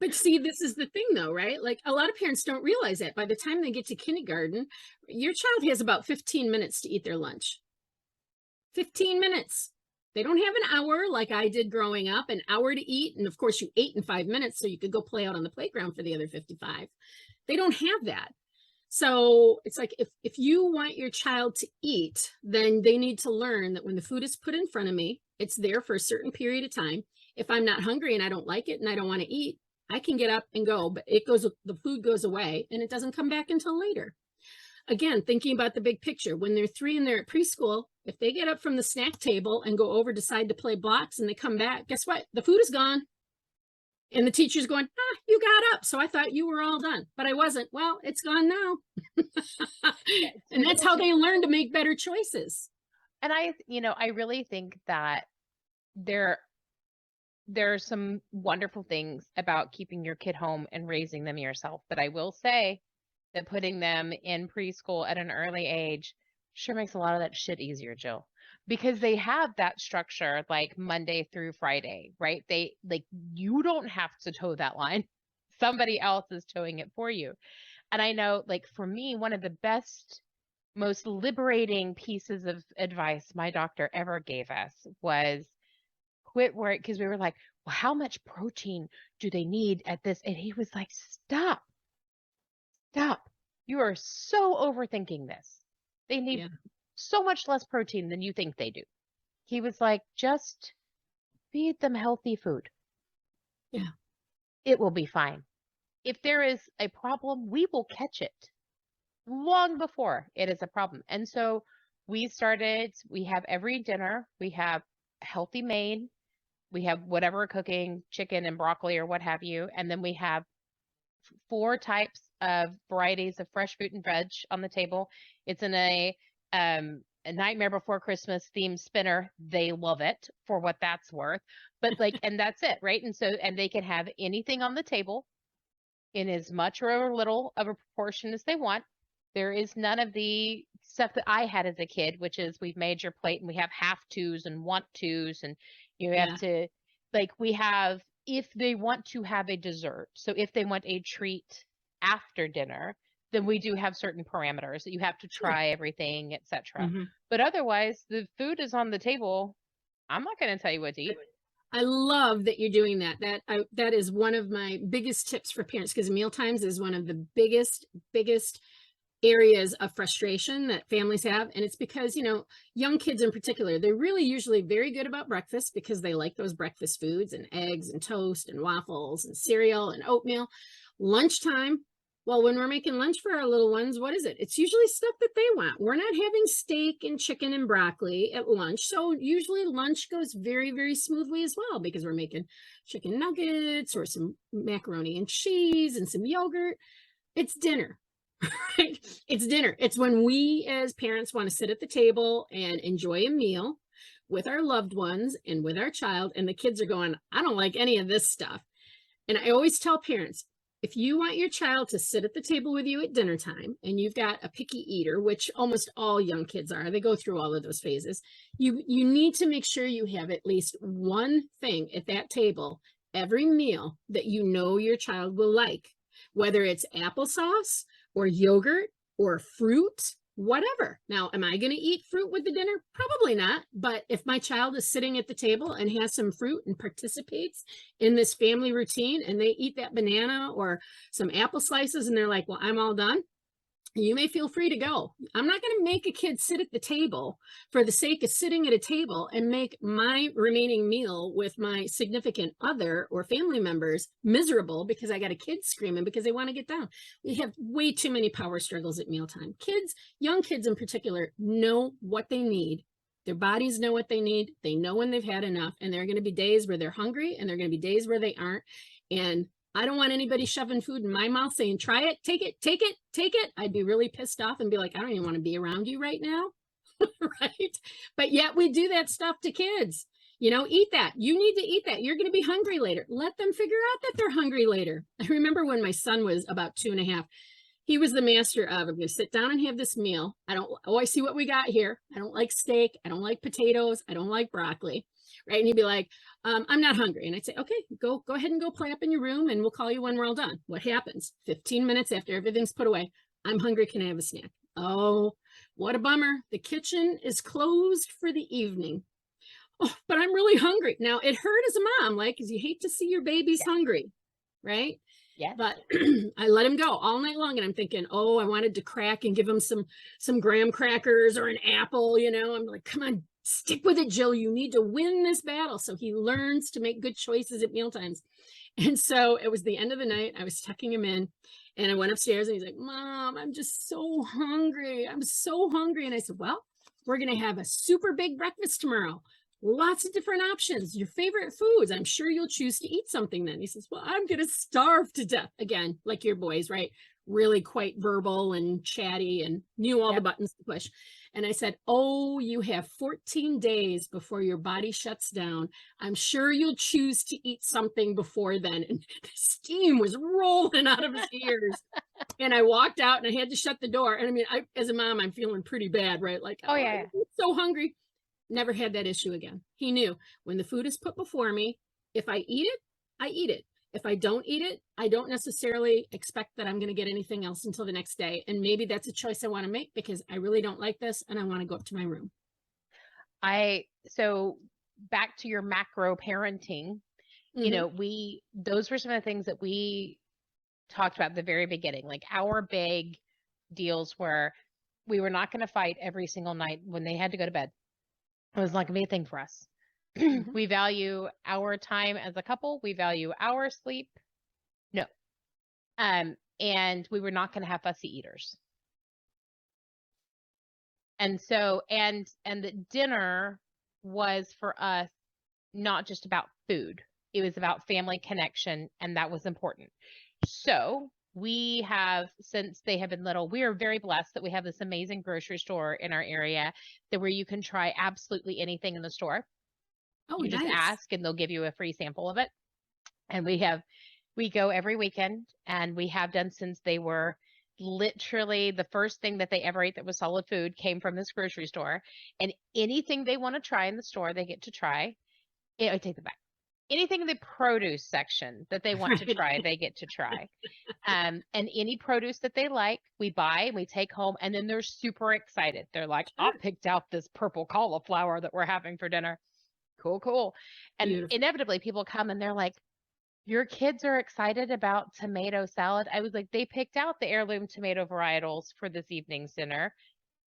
But see, this is the thing though, right? Like a lot of parents don't realize that by the time they get to kindergarten, your child has about 15 minutes to eat their lunch. 15 minutes. They don't have an hour like I did growing up, an hour to eat. And of course you ate in 5 minutes so you could go play out on the playground for the other 55. They don't have that. So it's like, if you want your child to eat, then they need to learn that when the food is put in front of me, it's there for a certain period of time. If I'm not hungry and I don't like it and I don't want to eat, I can get up and go, but the food goes away and it doesn't come back until later. Again, thinking about the big picture, when they're 3 and they're at preschool, if they get up from the snack table and go over, decide to play blocks and they come back, guess what? The food is gone. And the teacher's going, you got up. So I thought you were all done, but I wasn't. Well, it's gone now. And that's how they learn to make better choices. And I really think that there are some wonderful things about keeping your kid home and raising them yourself. But I will say that putting them in preschool at an early age sure makes a lot of that shit easier, Jill, because they have that structure like Monday through Friday, right? You don't have to toe that line. Somebody else is towing it for you. And I know, like, for me, one of the best, most liberating pieces of advice my doctor ever gave us was quit work, because we were like, well, how much protein do they need at this? And he was like, stop. You are so overthinking this. They need so much less protein than you think they do. He was like, just feed them healthy food. Yeah. It will be fine. If there is a problem, we will catch it long before it is a problem. And so we have every dinner, we have healthy main, we have whatever we're cooking, chicken and broccoli or what have you. And then we have 4 types of varieties of fresh fruit and veg on the table. It's in a Nightmare Before Christmas themed spinner. They love it for what that's worth. But like, and that's it, right? And they can have anything on the table in as much or little of a proportion as they want. There is none of the stuff that I had as a kid, which is we've made your plate and we have have tos and want tos, and you have to, like, we have, if they want to have a dessert. So if they want a treat after dinner, then we do have certain parameters that you have to try everything, etc. But otherwise, the food is on the table. I'm not going to tell you what to eat. I love that you're doing that. That is one of my biggest tips for parents, because meal times is one of the biggest areas of frustration that families have. And it's because, you know, young kids in particular, they're really usually very good about breakfast because they like those breakfast foods and eggs and toast and waffles and cereal and oatmeal. Lunchtime, well, when we're making lunch for our little ones, what is it? It's usually stuff that they want. We're not having steak and chicken and broccoli at lunch. So usually lunch goes very, very smoothly as well, because we're making chicken nuggets or some macaroni and cheese and some yogurt. It's dinner. Right? It's dinner. It's when we as parents want to sit at the table and enjoy a meal with our loved ones and with our child, and the kids are going, I don't like any of this stuff. And I always tell parents, if you want your child to sit at the table with you at dinner time, and you've got a picky eater, which almost all young kids are, they go through all of those phases, you need to make sure you have at least one thing at that table every meal that you know your child will like, whether it's applesauce or yogurt or fruit whatever. Now, am I going to eat fruit with the dinner? Probably not. But if my child is sitting at the table and has some fruit and participates in this family routine and they eat that banana or some apple slices and they're like, well, I'm all done, you may feel free to go. I'm not going to make a kid sit at the table for the sake of sitting at a table and make my remaining meal with my significant other or family members miserable because I got a kid screaming because they want to get down. We have way too many power struggles at mealtime. Kids, young kids in particular, know what they need. Their bodies know what they need. They know when they've had enough, and there are going to be days where they're hungry and there are going to be days where they aren't. And I don't want anybody shoving food in my mouth saying, try it, take it, take it, take it. I'd be really pissed off and be like, I don't even want to be around you right now. Right. But yet we do that stuff to kids. You know, eat that. You need to eat that. You're going to be hungry later. Let them figure out that they're hungry later. I remember when my son was about 2.5, he was the master of, I'm going to sit down and have this meal. I see what we got here. I don't like steak. I don't like potatoes. I don't like broccoli. Right. And he'd be like, I'm not hungry. And I'd say, okay, go ahead and go play up in your room and we'll call you when we're all done. What happens? 15 minutes after everything's put away, I'm hungry. Can I have a snack? Oh, what a bummer. The kitchen is closed for the evening. Oh, but I'm really hungry. Now it hurt as a mom, like, because you hate to see your babies hungry, right? Yeah. But I let him go all night long. And I'm thinking, oh, I wanted to crack and give him some graham crackers or an apple, you know. I'm like, come on, stick with it, Jill. You need to win this battle. So he learns to make good choices at mealtimes. And so it was the end of the night. I was tucking him in and I went upstairs and he's like, Mom, I'm just so hungry. I'm so hungry. And I said, well, we're going to have a super big breakfast tomorrow. Lots of different options, your favorite foods. I'm sure you'll choose to eat something then. He says, well, I'm going to starve to death. Again, like your boys, right? Really quite verbal and chatty and knew all the buttons to push. And I said, oh, you have 14 days before your body shuts down. I'm sure you'll choose to eat something before then. And the steam was rolling out of his ears. And I walked out and I had to shut the door. And I mean, as a mom, I'm feeling pretty bad, right? Like, Oh, yeah. I'm so hungry. Never had that issue again. He knew when the food is put before me, if I eat it, I eat it. If I don't eat it, I don't necessarily expect that I'm going to get anything else until the next day. And maybe that's a choice I want to make because I really don't like this and I want to go up to my room. So back to your macro parenting, you know, those were some of the things that we talked about at the very beginning. Like our big deals were we were not going to fight every single night when they had to go to bed. It was not going to be a thing for us. We value our time as a couple. We value our sleep. No. And we were not going to have fussy eaters. And so, and the dinner was for us not just about food. It was about family connection, and that was important. So we have, since they have been little, we are very blessed that we have this amazing grocery store in our area where you can try absolutely anything in the store. Oh, you nice. just ask and they'll give you a free sample of it. And we go every weekend, and we have done since they were literally the first thing that they ever ate that was solid food came from this grocery store. And anything they want to try in the store, they get to try. I take it back. Anything in the produce section that they want to try, they get to try. And any produce that they like, we buy and we take home. And then they're super excited. They're like, I picked out this purple cauliflower that we're having for dinner. Cool. And inevitably people come and they're like, your kids are excited about tomato salad. I was like, they picked out the heirloom tomato varietals for this evening's dinner.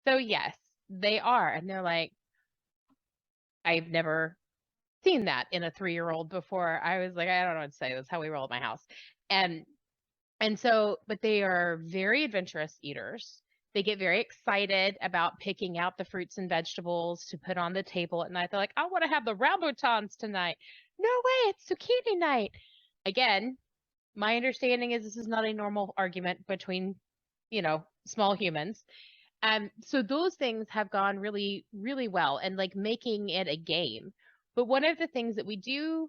So yes, they are. And they're like, I've never seen that in a 3-year-old before. I was like, I don't know what to say. That's how we roll at my house. And so, but they are very adventurous eaters. They get very excited about picking out the fruits and vegetables to put on the table at night. They're like, I want to have the rambutans tonight. No way, it's zucchini night. Again, my understanding is this is not a normal argument between, small humans. So those things have gone really, really well, and like making it a game. But one of the things that we do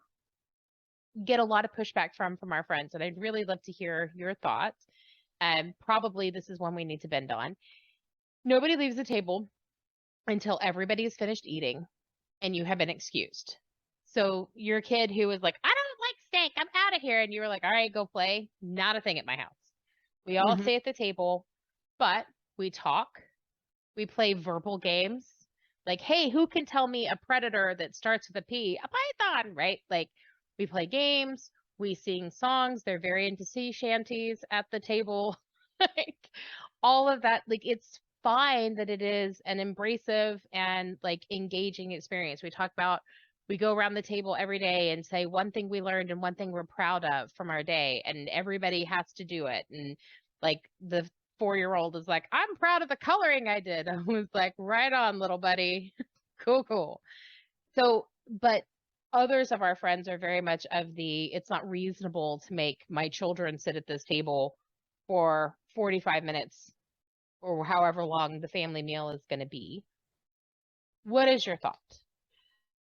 get a lot of pushback from our friends, and I'd really love to hear your thoughts. Probably this is one we need to bend on. Nobody leaves the table until everybody is finished eating and you have been excused. So your kid who was like, I don't like steak, I'm out of here. And you were like, all right, go play. Not a thing at my house. We all stay at the table, but we talk, We play verbal games. Like, hey, who can tell me a predator that starts with a P? A python, right? Like, we play games, we sing songs. They're very into sea shanties at the table. Like, all of that. Like, it's fine that it is an embracive and like engaging experience. We go around the table every day and say one thing we learned and one thing we're proud of from our day, and everybody has to do it. And like the 4-year-old is like, I'm proud of the coloring I did. I was like, right on, little buddy. Cool. So, but others of our friends are very much of it's not reasonable to make my children sit at this table for 45 minutes or however long the family meal is going to be. What is your thought?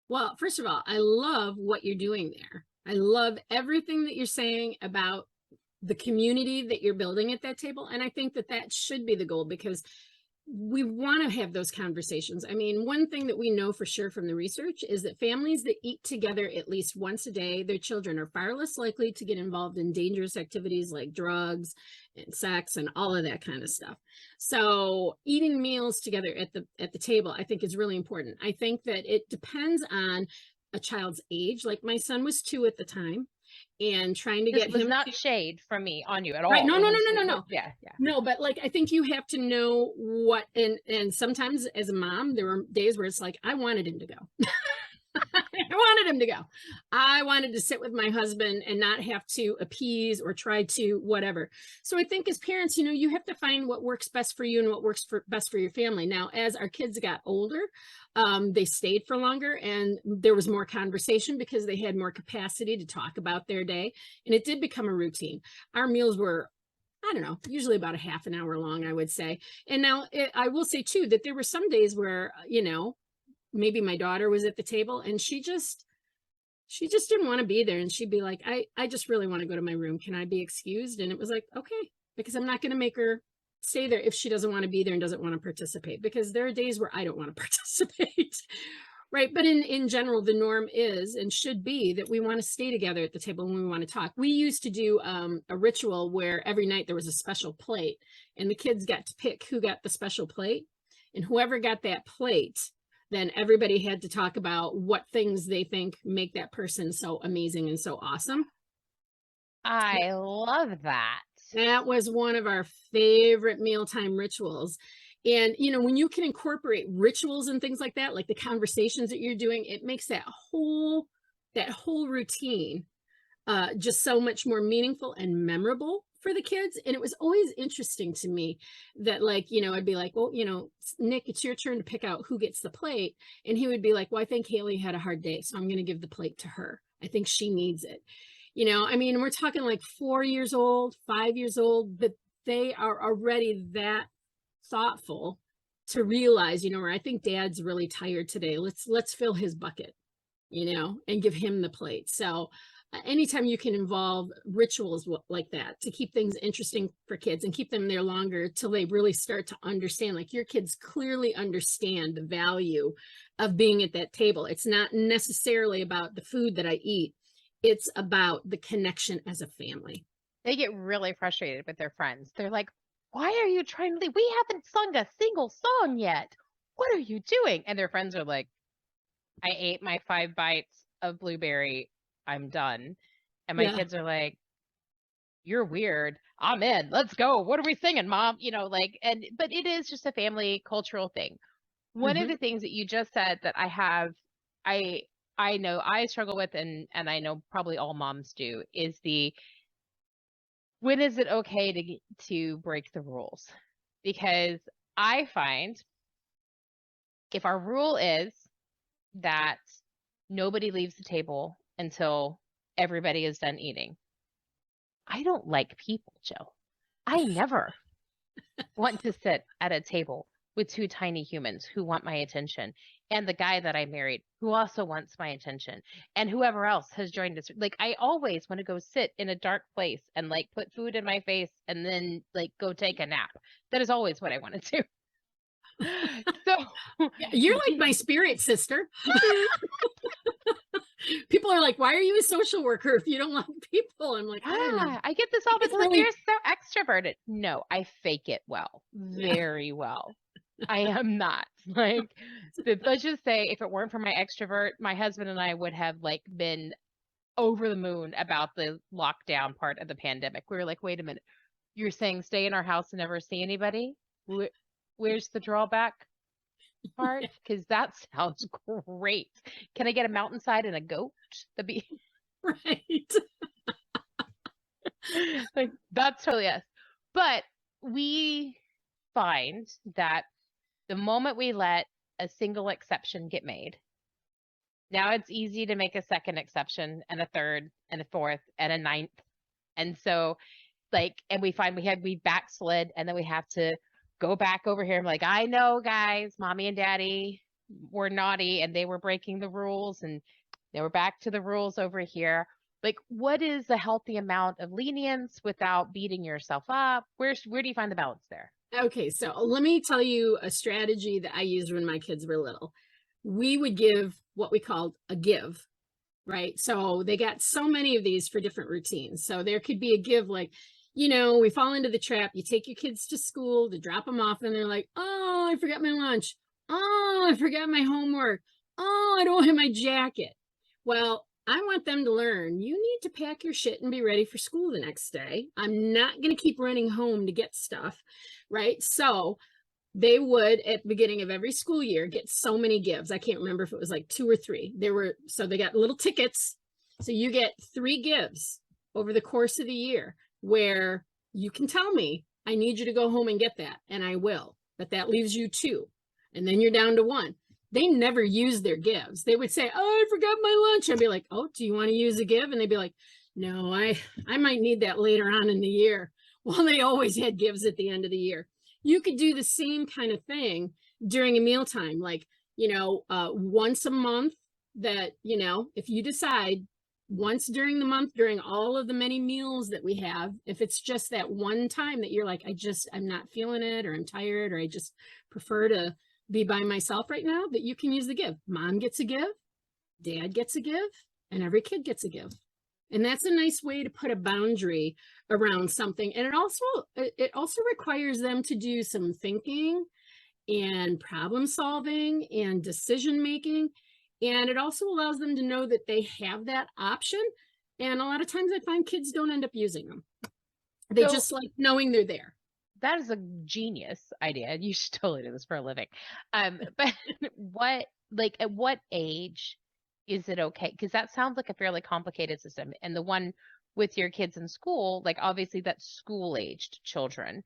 Well, first of all, I love what you're doing there. I love everything that you're saying about the community that you're building at that table. And I think that that should be the goal, because we want to have those conversations. I mean, one thing that we know for sure from the research is that families that eat together at least once a day, their children are far less likely to get involved in dangerous activities like drugs and sex and all of that kind of stuff. So eating meals together at the table, I think, is really important. I think that it depends on a child's age. Like my son was 2 at the time, and trying to This get was him not shade from me on you at all. Right. No. Yeah. No, but like, I think you have to know what, and sometimes as a mom, there were days where it's like, I wanted him to go. I wanted him to go. I wanted to sit with my husband and not have to appease or try to whatever. So I think as parents, you have to find what works best for you and what works best for your family. Now, as our kids got older, they stayed for longer, and there was more conversation because they had more capacity to talk about their day. And it did become a routine. Our meals were, I don't know, usually about a half an hour long, I would say. And now I will say too, that there were some days where, maybe my daughter was at the table and she just didn't want to be there. And she'd be like, I just really want to go to my room. Can I be excused? And it was like, okay, because I'm not going to make her stay there if she doesn't want to be there and doesn't want to participate, because there are days where I don't want to participate. Right. But in general, the norm is and should be that we want to stay together at the table when we want to talk. We used to do a ritual where every night there was a special plate, and the kids got to pick who got the special plate, and whoever got that plate, then everybody had to talk about what things they think make that person so amazing and so awesome. I love that. That was one of our favorite mealtime rituals. And, when you can incorporate rituals and things like that, like the conversations that you're doing, it makes that whole routine just so much more meaningful and memorable for the kids. And it was always interesting to me that, like, I'd be like, well, Nick, it's your turn to pick out who gets the plate. And he would be like, well, I think Haley had a hard day, so I'm going to give the plate to her. I think she needs it. I mean, we're talking like 4 years old, 5 years old, but they are already that thoughtful to realize, where I think dad's really tired today. Let's fill his bucket, and give him the plate. So anytime you can involve rituals like that to keep things interesting for kids and keep them there longer till they really start to understand, like your kids clearly understand the value of being at that table. It's not necessarily about the food that I eat. It's about the connection as a family. They get really frustrated with their friends. They're like, why are you trying to leave? We haven't sung a single song yet. What are you doing? And their friends are like, I ate my 5 bites of blueberry. I'm done. And my kids are like, you're weird. I'm in. Let's go. What are we singing, Mom? But it is just a family cultural thing. One of the things that you just said that I know I struggle with, and I know probably all moms do, is when is it okay to break the rules? Because I find if our rule is that nobody leaves the table until everybody is done eating, I don't like people, Jill. I never want to sit at a table with 2 tiny humans who want my attention, and the guy that I married who also wants my attention, and whoever else has joined us. Like, I always want to go sit in a dark place and like put food in my face and then like go take a nap. That is always what I want to do. So you're like my spirit sister. People are like, why are you a social worker if you don't like people? I'm like, I get this all the time. You're so extroverted. No, I fake it well, very well. I am not. Like, let's just say if it weren't for my extrovert, my husband and I would have like been over the moon about the lockdown part of the pandemic. We were like, wait a minute, you're saying stay in our house and never see anybody? Where's the drawback part? Because that sounds great. Can I get a mountainside and a goat? That'd be Right. like, that's totally us. But we find that the moment we let a single exception get made, now it's easy to make a second exception and a third and a fourth and a ninth. And so like, and we find we backslid and then we have to go back over here. I'm like, I know guys, mommy and daddy were naughty and they were breaking the rules and they were back to the rules over here. Like, what is a healthy amount of lenience without beating yourself up? Where do you find the balance there? Okay, so let me tell you a strategy that I used when my kids were little. We would give what we called a give, right? So they got so many of these for different routines. So there could be a give like, we fall into the trap. You take your kids to school to drop them off and they're like, oh, I forgot my lunch. Oh, I forgot my homework. Oh, I don't have my jacket. Well, I want them to learn you need to pack your shit and be ready for school the next day. I'm not going to keep running home to get stuff, right? So they would at the beginning of every school year get so many gives. I can't remember if it was like 2 or 3. So they got little tickets. So you get 3 gives over the course of the year where you can tell me, I need you to go home and get that. And I will, but that leaves you 2. And then you're down to 1. They never use their gives. They would say, oh, I forgot my lunch. I'd be like, oh, do you want to use a give? And they'd be like, no, I might need that later on in the year. Well, they always had gives at the end of the year. You could do the same kind of thing during a mealtime, like, once a month that, if you decide once during the month, during all of the many meals that we have, if it's just that one time that you're like, I'm not feeling it, or I'm tired, or I just prefer to be by myself right now, that you can use the give. Mom gets a give, dad gets a give, and every kid gets a give. And that's a nice way to put a boundary around something. And it also requires them to do some thinking and problem solving and decision making. And it also allows them to know that they have that option. And a lot of times I find kids don't end up using them. They just like knowing they're there. That is a genius idea. You should totally do this for a living. But at what age is it okay? Because that sounds like a fairly complicated system. And the one with your kids in school, like obviously that's school-aged children.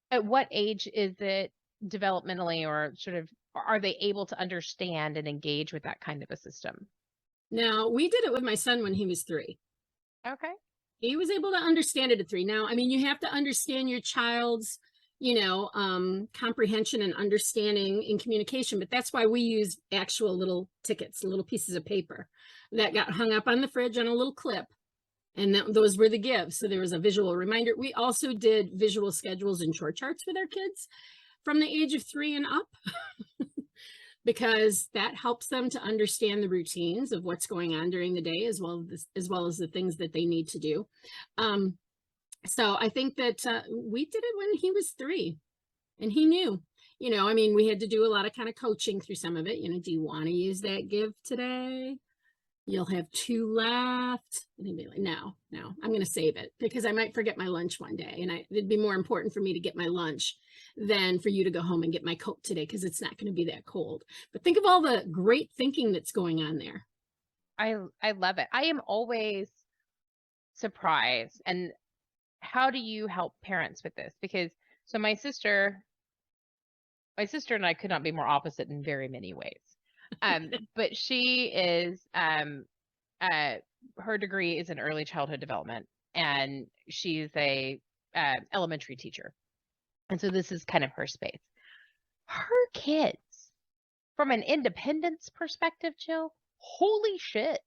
At what age is it developmentally, or sort of, are they able to understand and engage with that kind of a system? Now, we did it with my son when he was 3. Okay. He was able to understand it at 3. Now, I mean, you have to understand your child's, comprehension and understanding in communication, but that's why we use actual little tickets, little pieces of paper that got hung up on the fridge on a little clip. And those were the gives. So there was a visual reminder. We also did visual schedules and chore charts with our kids from the age of 3 and up. Because that helps them to understand the routines of what's going on during the day, as well as the things that they need to do. So I think that we did it when he was 3, and he knew. We had to do a lot of kind of coaching through some of it. Do you want to use that give today? You'll have 2 left. And he'd be like, no, I'm going to save it because I might forget my lunch one day. And it'd be more important for me to get my lunch than for you to go home and get my coat today, because it's not going to be that cold. But think of all the great thinking that's going on there. I love it. I am always surprised. And how do you help parents with this? Because so my sister and I could not be more opposite in very many ways. But she is, her degree is in early childhood development, and she's a elementary teacher. And so this is kind of her space. Her kids, from an independence perspective, Jill, holy shit.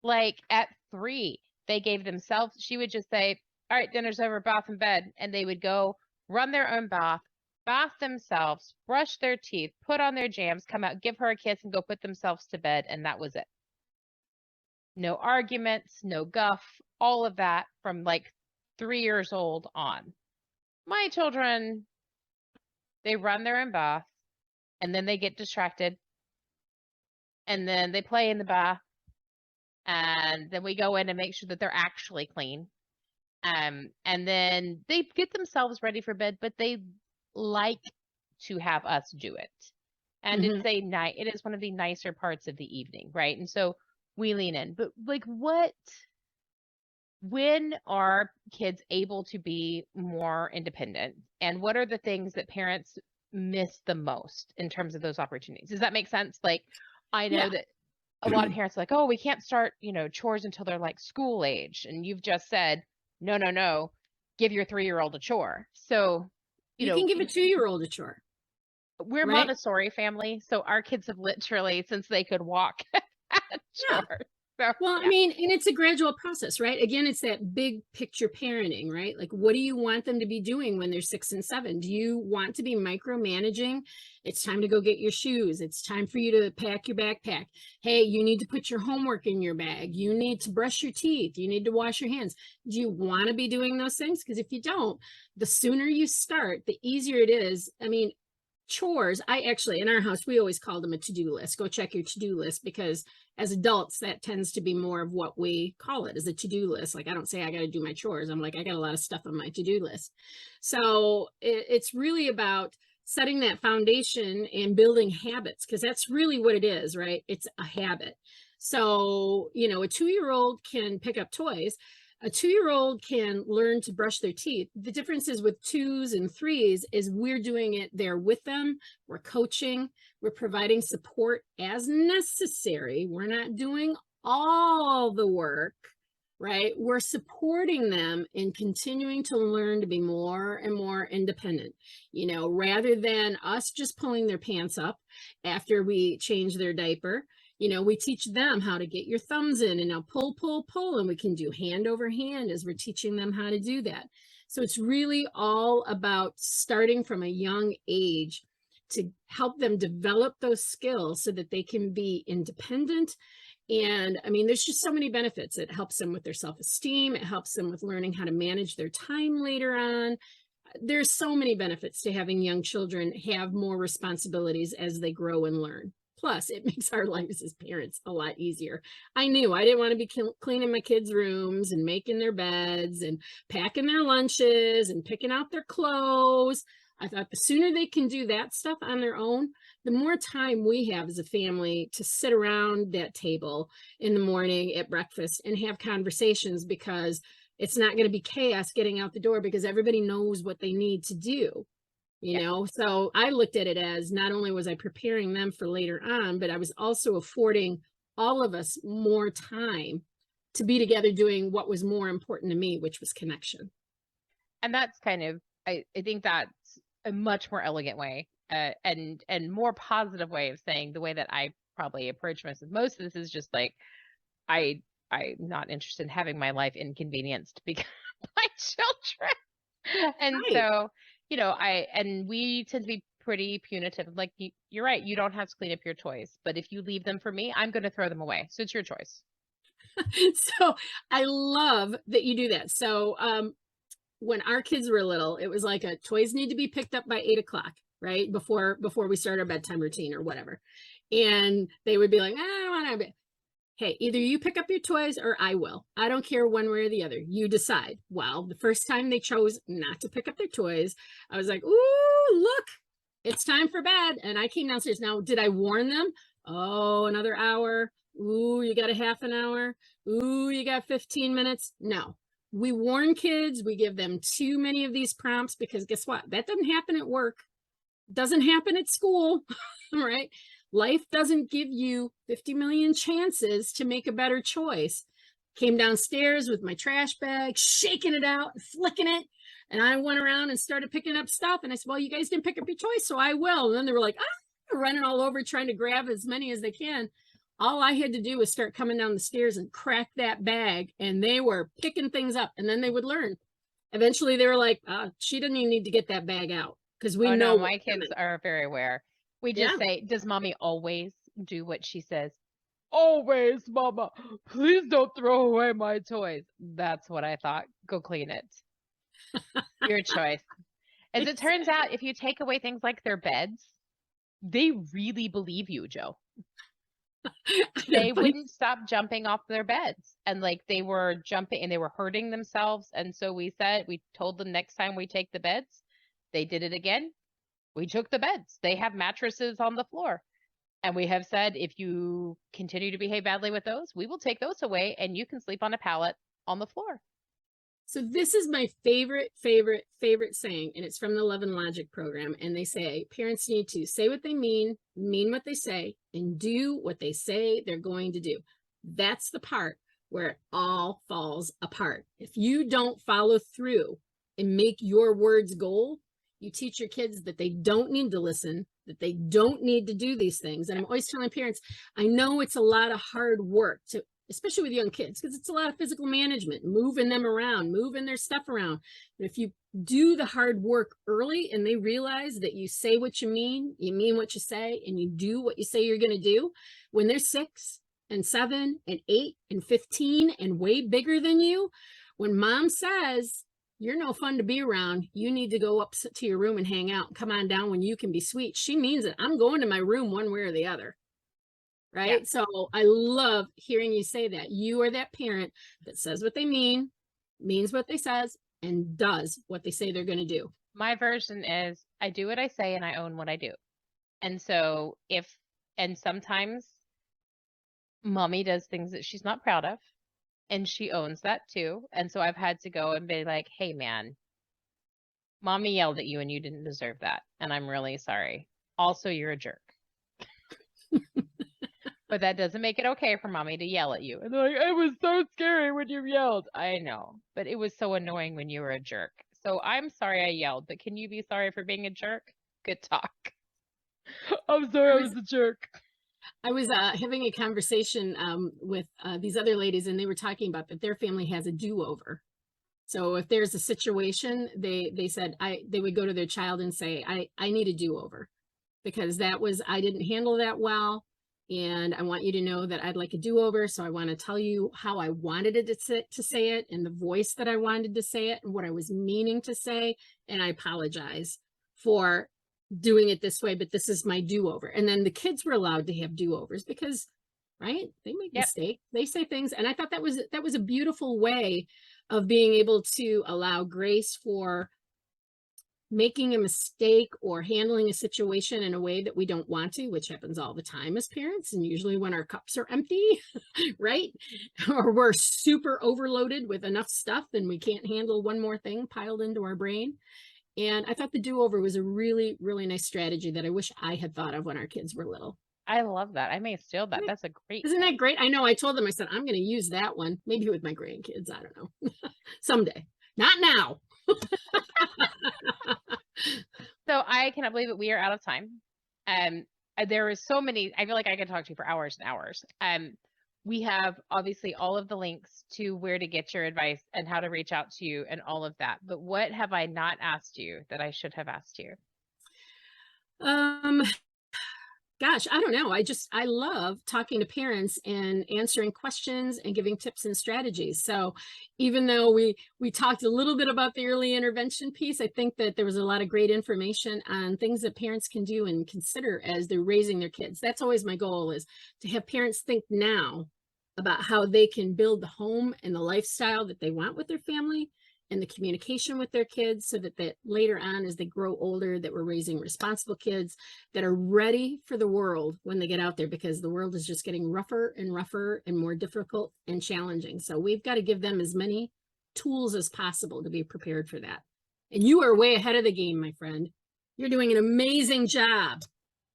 Like at 3, they gave themselves, she would just say, all right, dinner's over, bath and bed. And they would go run their own bath themselves, brush their teeth, put on their jams, come out, give her a kiss, and go put themselves to bed. And that was it. No arguments, no guff, all of that from like 3 years old on. My children, they run their own bath. and then they get distracted, and then they play in the bath, and then we go in and make sure that they're actually clean. And then they get themselves ready for bed, but they like to have us do it. And Mhm. it is one of the nicer parts of the evening, right? And so we lean in. But like when are kids able to be more independent? And what are the things that parents miss the most in terms of those opportunities? Does that make sense? Like, I know Yeah. that a lot of parents are like, oh, we can't start, chores until they're like school age. And you've just said, no, no, no, give your 3-year-old a chore. So, You can give a 2-year-old a chore, we're right? Montessori family. So our kids have literally, since they could walk, had Yeah. chores. So, Well, I yeah. mean, and it's a gradual process, right? Again, it's that big picture parenting, right? Like, what do you want them to be doing when they're 6 and 7? Do you want to be micromanaging? It's time to go get your shoes. It's time for you to pack your backpack. Hey, you need to put your homework in your bag. You need to brush your teeth. You need to wash your hands. Do you want to be doing those things? Because if you don't, the sooner you start, the easier it is. I mean, chores, I actually, in our house, we always called them a to-do list. Go check your to-do list, because as adults, that tends to be more of what we call it, as a to-do list. Like, I don't say I got to do my chores. I'm like, I got a lot of stuff on my to-do list. So it's really about setting that foundation and building habits, because that's really what it is, right? It's a habit. So, a 2-year-old can pick up toys. A 2-year-old can learn to brush their teeth. The difference is with 2s and 3s is we're doing it there with them. We're coaching, we're providing support as necessary. We're not doing all the work, right? We're supporting them in continuing to learn to be more and more independent, rather than us just pulling their pants up after we change their diaper. We teach them how to get your thumbs in, and now pull, pull, pull, and we can do hand over hand as we're teaching them how to do that. So it's really all about starting from a young age to help them develop those skills so that they can be independent. And I mean, there's just so many benefits. It helps them with their self-esteem. It helps them with learning how to manage their time later on. There's so many benefits to having young children have more responsibilities as they grow and learn. Plus, it makes our lives as parents a lot easier. I knew I didn't want to be cleaning my kids' rooms and making their beds and packing their lunches and picking out their clothes. I thought the sooner they can do that stuff on their own, the more time we have as a family to sit around that table in the morning at breakfast and have conversations, because it's not going to be chaos getting out the door, because everybody knows what they need to do. So I looked at it as not only was I preparing them for later on, but I was also affording all of us more time to be together doing what was more important to me, which was connection. And that's kind of, I think that's a much more elegant way, and more positive way of saying the way that I probably approach most of this is just like, I'm not interested in having my life inconvenienced because my children. And Right. so, we tend to be pretty punitive. Like, you're right, you don't have to clean up your toys, but if you leave them for me, I'm going to throw them away. So it's your choice. So I love that you do that. So when our kids were little, it was like toys need to be picked up by 8 o'clock, right? Before we start our bedtime routine or whatever. And they would be like, I don't want to. Hey, either you pick up your toys or I will. I don't care one way or the other. You decide. Well, the first time they chose not to pick up their toys, I was like, ooh, look, it's time for bed. And I came downstairs. Now, did I warn them? Oh, another hour. Ooh, you got a half an hour. Ooh, you got 15 minutes. No, we warn kids. We give them too many of these prompts, because guess what? That doesn't happen at work. Doesn't happen at school, right? Life doesn't give you 50 million chances to make a better choice. Came downstairs with my trash bag, shaking it out, flicking it. And I went around and started picking up stuff. And I said, well, you guys didn't pick up your choice, so I will. And then they were like, running all over trying to grab as many as they can. All I had to do was start coming down the stairs and crack that bag. And they were picking things up, and then they would learn. Eventually they were like, she doesn't even need to get that bag out, because we know. No, my kids are very aware. We just say, does mommy always do what she says? Always, mama. Please don't throw away my toys. That's what I thought. Go clean it. Your choice. As it turns out, if you take away things like their beds, they really believe you, Joe. They wouldn't stop jumping off their beds, and like they were jumping and they were hurting themselves. And so we told them next time we take the beds, they did it again. We took the beds. They have mattresses on the floor. And we have said, if you continue to behave badly with those, we will take those away and you can sleep on a pallet on the floor. So this is my favorite saying, and it's from the Love and Logic program. And they say parents need to say what they mean what they say, and do what they say they're going to do. That's the part where it all falls apart. If you don't follow through and make your words goal, you teach your kids that they don't need to listen, that they don't need to do these things. And I'm always telling parents, I know it's a lot of hard work to, especially with young kids, because it's a lot of physical management, moving them around, moving their stuff around. But if you do the hard work early and they realize that you say what you mean what you say, and you do what you say you're going to do, when they're 6 and 7 and 8 and 15 and way bigger than you, when mom says, you're no fun to be around, you need to go up to your room and hang out, come on down when you can be sweet, she means it. I'm going to my room one way or the other. Right. Yeah. So I love hearing you say that. You are that parent that says what they means what they says, and does what they say they're going to do. My version is I do what I say and I own what I do. And so sometimes mommy does things that she's not proud of, and she owns that too. And so I've had to go and be like, hey man, mommy yelled at you and you didn't deserve that. And I'm really sorry. Also, you're a jerk. But that doesn't make it okay for mommy to yell at you. And they're like, it was so scary when you yelled. I know, but it was so annoying when you were a jerk. So I'm sorry I yelled, but can you be sorry for being a jerk? Good talk. I'm sorry I was a jerk. I was having a conversation with these other ladies, and they were talking about that their family has a do-over. So if there's a situation, they said they would go to their child and say, I need a do-over, because I didn't handle that well. And I want you to know that I'd like a do-over. So I want to tell you how I wanted it to say it, and the voice that I wanted to say it, and what I was meaning to say. And I apologize for doing it this way, but this is my do-over. And then the kids were allowed to have do-overs because, right, they make mistakes, they say things. And I thought that was a beautiful way of being able to allow grace for making a mistake or handling a situation in a way that we don't want to, which happens all the time as parents, and usually when our cups are empty, right? Or we're super overloaded with enough stuff and we can't handle one more thing piled into our brain. And I thought the do-over was a really, really nice strategy that I wish I had thought of when our kids were little. I love that. I may steal that. That's a great. Isn't that great? I know. I told them, I said, I'm going to use that one, maybe with my grandkids. I don't know. Someday. Not now. So I cannot believe it. We are out of time. There is so many. I feel like I could talk to you for hours and hours. We have obviously all of the links to where to get your advice and how to reach out to you and all of that. But what have I not asked you that I should have asked you? Gosh, I don't know. I love talking to parents and answering questions and giving tips and strategies. So even though we talked a little bit about the early intervention piece, I think that there was a lot of great information on things that parents can do and consider as they're raising their kids. That's always my goal, is to have parents think now about how they can build the home and the lifestyle that they want with their family and the communication with their kids, so that later on, as they grow older, that we're raising responsible kids that are ready for the world when they get out there, because the world is just getting rougher and rougher and more difficult and challenging. So we've got to give them as many tools as possible to be prepared for that. And you are way ahead of the game, my friend. You're doing an amazing job.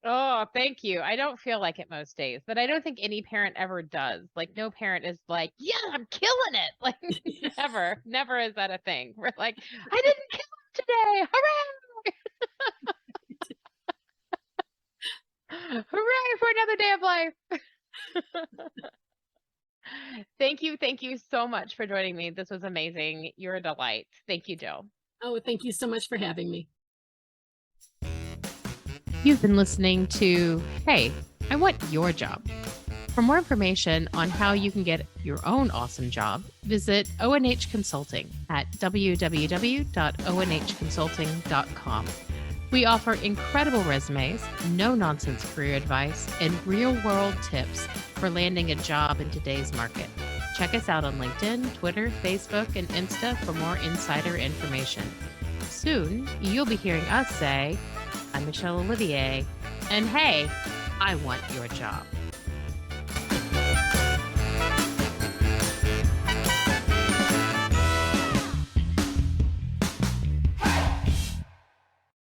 Oh, thank you. I don't feel like it most days, but I don't think any parent ever does. Like, no parent is like, yeah, I'm killing it. Like, never is that a thing. We're like, I didn't kill him today. Hooray! Hooray for another day of life. Thank you so much for joining me. This was amazing. You're a delight. Thank you, Jill. Oh, thank you so much for having me. You've been listening to Hey, I Want Your Job. For more information on how you can get your own awesome job, visit ONH Consulting at www.onhconsulting.com. We offer incredible resumes, no-nonsense career advice, and real-world tips for landing a job in today's market. Check us out on LinkedIn, Twitter, Facebook, and Insta for more insider information. Soon, you'll be hearing us say, I'm Michelle Olivier, and hey, I want your job.